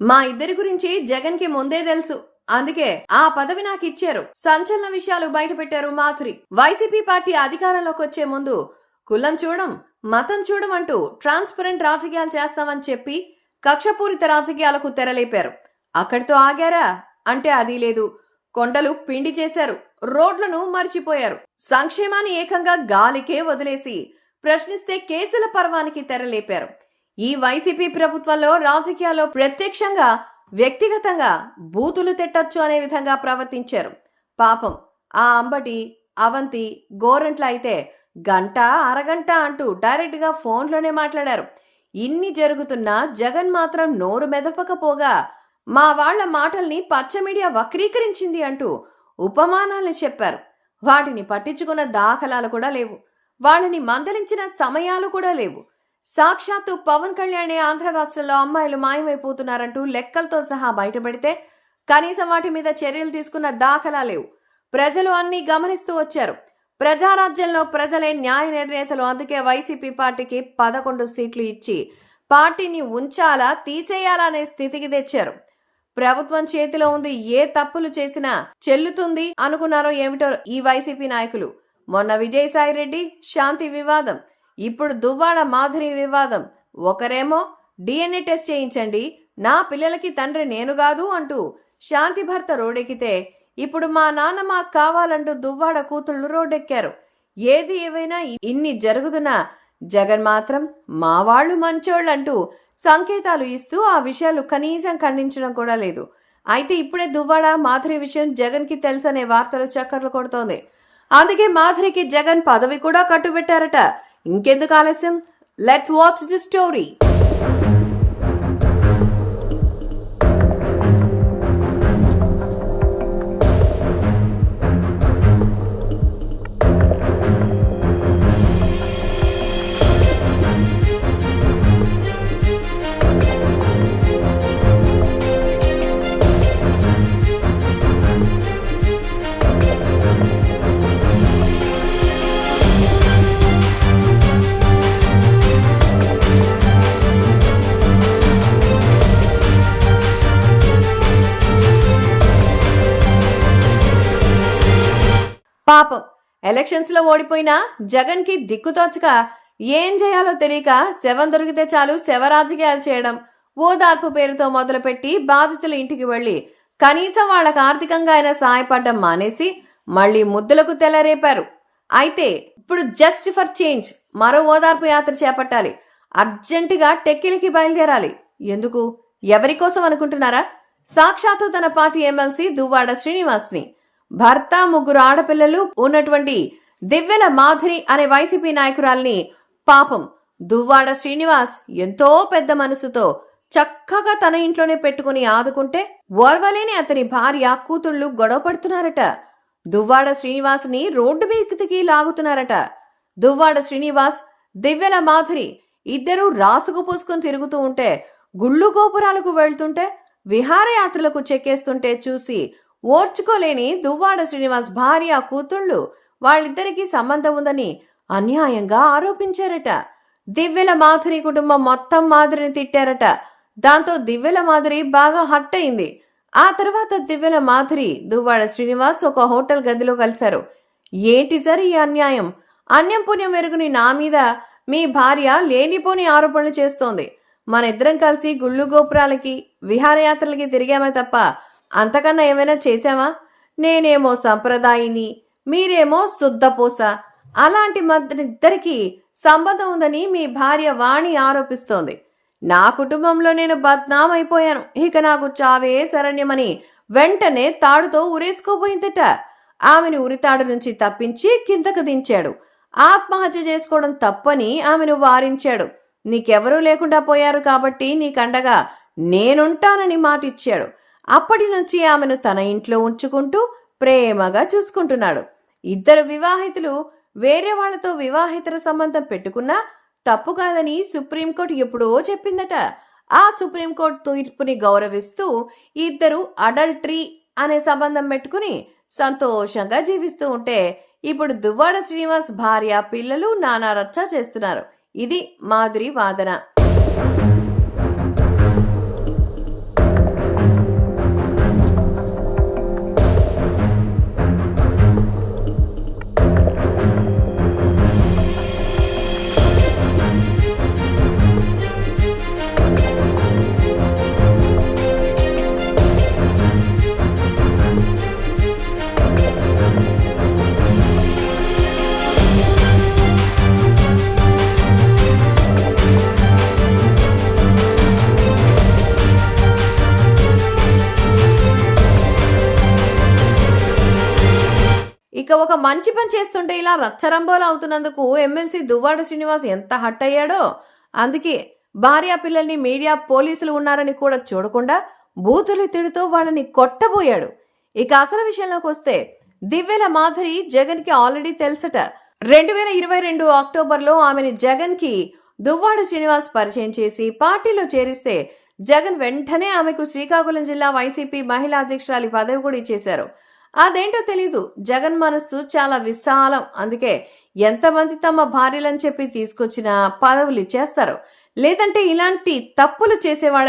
మా ఇద్దరి గురించి జగన్ కి ముందే తెలుసు, అందుకే ఆ పదవి నాకు ఇచ్చారు. సంచలన విషయాలు బయటపెట్టారు మాధురి. వైసీపీ పార్టీ అధికారంలోకి వచ్చే ముందు కులం చూడం, మతం చూడం అంటూ ట్రాన్స్పరెంట్ రాజకీయాలు చేస్తామని చెప్పి కక్షపూరిత రాజకీయాలకు తెరలేపారు. అక్కడితో ఆగారా అంటే అది లేదు. కొండలు పిండి చేశారు, రోడ్లను మర్చిపోయారు. సంక్షేమాన్ని ఏకంగా గాలికే వదిలేసి ప్రశ్నిస్తే కేసుల పర్వానికి తెరలేపారు. ఈ వైసీపీ ప్రభుత్వంలో రాజకీయాల్లో ప్రత్యక్షంగా వ్యక్తిగతంగా బూతులు తిట్టొచ్చు అనే విధంగా ప్రవర్తించారు. పాపం ఆ అంబటి, అవంతి, గోరంట్ల అయితే గంట అరగంట అంటూ డైరెక్ట్ గా ఫోన్లోనే మాట్లాడారు. ఇన్ని జరుగుతున్నా జగన్ మాత్రం నోరు మెదపకపోగా మా వాళ్ల మాటల్ని పచ్చ మీడియా వక్రీకరించింది అంటూ ఉపమానాలను చెప్పారు. వాటిని పట్టించుకున్న దాఖలాలు కూడా లేవు. వాళ్ళని మందలించిన సమయాలు కూడా లేవు. సాక్షాత్తు పవన్ కళ్యాణ్ ఆంధ్ర రాష్ట్రంలో అమ్మాయిలు మాయమైపోతున్నారంటూ లెక్కలతో సహా బయటపెడితే కనీసం వాటి మీద చర్యలు తీసుకున్న దాఖలా లేవు. ప్రజలు అన్ని గమనిస్తూ వచ్చారు. ప్రజారాజ్యంలో ప్రజలే న్యాయ నిర్ణేతలు. అందుకే వైసీపీ పార్టీకి 11 సీట్లు ఇచ్చి పార్టీని ఉంచాలా తీసేయాలా అనే స్థితికి తెచ్చారు. ప్రభుత్వం చేతిలో ఉంది, ఏ తప్పులు చేసినా చెల్లుతుంది అనుకున్నారో ఏమిటో ఈ వైసీపీ నాయకులు. మొన్న విజయసాయిరెడ్డి శాంతి వివాదం, ఇప్పుడు దువ్వాడ మాధురి వివాదం. ఒకరేమో DNA టెస్ట్ చేయించండి, నా పిల్లలకి తండ్రి నేను కాదు అంటూ శాంతి భర్త రోడ్డెక్కితే, ఇప్పుడు మా నాన్న మాకు కావాలంటూ దువ్వాడ కూతుళ్లు రోడ్డెక్కారు. ఏది ఏవైనా ఇన్ని జరుగుతున్నా జగన్ మాత్రం మా వాళ్ళు మంచోళ్ళంటూ సంకేతాలు ఇస్తూ ఆ విషయాలు కనీసం ఖండించడం కూడా లేదు. అయితే ఇప్పుడే దువ్వాడ మాధురి విషయం జగన్ కి తెలుసనే వార్తలు చక్కర్లు కొడుతోంది. అందుకే మాధురికి జగన్ పదవి కూడా కట్టుబెట్టారట. ఇంకెందుకు ఆలస్యం, లెట్స్ వాచ్ ది స్టోరీ. పాపం ఎలక్షన్స్ లో ఓడిపోయినా జగన్ కి దిక్కుతోచక ఏం చేయాలో తెలియక శవం దొరికితే చాలు శవ రాజకీయాలు చేయడం, ఓదార్పు పేరుతో మొదలుపెట్టి బాధితుల ఇంటికి వెళ్లి కనీసం వాళ్లకు ఆర్థికంగా అయినా సహాయపడడం మానేసి మళ్లీ ముద్దులకు తెల్లరేపారు. అయితే ఇప్పుడు జస్ట్ ఫర్ చేంజ్ మరో ఓదార్పు యాత్ర చేపట్టాలి. అర్జెంటుగా టెక్కిలికి బయలుదేరాలి. ఎందుకు, ఎవరికోసం అనుకుంటున్నారా? సాక్షాత్తు తన పార్టీ ఎమ్మెల్సీ దువ్వాడ శ్రీనివాస్ని, భర్త, 3 ఆడపిల్లలు ఉన్నటువంటి దివ్వెల మాధురి అనే వైసీపీ నాయకురాల్ని పాపం దువ్వాడ శ్రీనివాస్ ఎంతో పెద్ద మనసుతో చక్కగా తన ఇంట్లోనే పెట్టుకుని ఆదుకుంటే ఓర్వలేని అతని భార్య, కూతుళ్లు గొడవ పడుతున్నారట. దువ్వాడ శ్రీనివాస్ ని రోడ్డు మీదకి లాగుతున్నారట. దువ్వాడ శ్రీనివాస్, దివ్వెల మాధురి ఇద్దరూ రాసుకు పూసుకుని తిరుగుతూ ఉంటే, గుళ్ళు గోపురాలకు వెళ్తుంటే, విహారయాత్రలకు చెక్కేస్తుంటే చూసి ఓర్చుకోలేని దువ్వాడ శ్రీనివాస్ భార్య, కూతుళ్లు వాళ్ళిద్దరికీ సంబంధం ఉందని అన్యాయంగా ఆరోపించారట. దివ్వెల మాధురి కుటుంబం మొత్తం మాధురిని తిట్టారట. దాంతో దివ్వెల మాధురి బాగా హర్ట్ అయింది. ఆ తర్వాత దివ్వెల మాధురి, దువ్వాడ శ్రీనివాస్ ఒక హోటల్ గదిలో కలిశారు. ఏంటి సార్ ఈ అన్యాయం? అన్యం పుణ్యం ఎరుగుని నా మీద మీ భార్య లేనిపోని ఆరోపణలు చేస్తోంది. మన ఇద్దరం కలిసి గుళ్ళు గోపురాలకి, విహారయాత్రలకి తిరిగామే తప్ప అంతకన్నా ఏమైనా చేశామా? నేనేమో సంప్రదాయిని, మీరేమో శుద్ధపూస. అలాంటి మధ్యనిద్దరికీ సంబంధం ఉందని మీ భార్య వాణి ఆరోపిస్తోంది. నా కుటుంబంలో నేను బద్నాం అయిపోయాను, ఇక నాకు చావే శరణ్యమని వెంటనే తాడుతో ఉరేసుకోబోయిందట. ఆమెను ఉరితాడు నుంచి తప్పించి కిందకు దించాడు. ఆత్మహత్య చేసుకోవడం తప్పని ఆమెను వారించాడు. నీకెవరూ లేకుండా పోయారు కాబట్టి నీకండగా నేనుంటానని మాటిచ్చాడు. అప్పటి నుంచి ఆమెను తన ఇంట్లో ఉంచుకుంటూ ప్రేమగా చూసుకుంటున్నాడు. ఇద్దరు వివాహితులు వేరే వాళ్లతో వివాహేతర సంబంధం పెట్టుకున్నా తప్పు కాదని సుప్రీంకోర్టు ఎప్పుడో చెప్పిందట. ఆ సుప్రీంకోర్టు తీర్పుని గౌరవిస్తూ ఇద్దరు అడల్టరీ అనే సంబంధం పెట్టుకుని సంతోషంగా జీవిస్తూ ఉంటే, ఇప్పుడు దువ్వాడ శ్రీనివాస్ భార్య, పిల్లలు నానా రచ్చ చేస్తున్నారు. ఇది మాధురి వాదన. ఒక మంచి పని చేస్తుంటే ఇలా రచ్చరంబోలు అవుతున్నందుకు ఎమ్మెల్సీ దువ్వాడ శ్రీనివాస్ ఎంత హట్ అయ్యాడో. అందుకే భార్యా పిల్లల్ని మీడియా పోలీసులు ఉన్నారని కూడా చూడకుండా బూతులు తిడుతూ వాళ్ళని కొట్టబోయాడు. ఇక అసలు విషయంలోకి వస్తే దివ్యల మాధురి జగన్ కి ఆల్రెడీ తెలుసట. 2022 అక్టోబర్లో ఆమెని జగన్ కి దువ్వాడ శ్రీనివాస్ పరిచయం చేసి పార్టీలో చేరిస్తే జగన్ వెంటనే ఆమెకు శ్రీకాకుళం జిల్లా వైసీపీ మహిళా అధ్యక్షురాలి పదవి కూడా ఇచ్చేశారు. అదేంటో తెలీదు, జగన్ మనస్సు చాలా విశాలం. అందుకే ఎంతమంది తమ భార్యలని చెప్పి తీసుకొచ్చినా పదవులు ఇచ్చేస్తారు. లేదంటే ఇలాంటి తప్పులు చేసేవాళ్ళ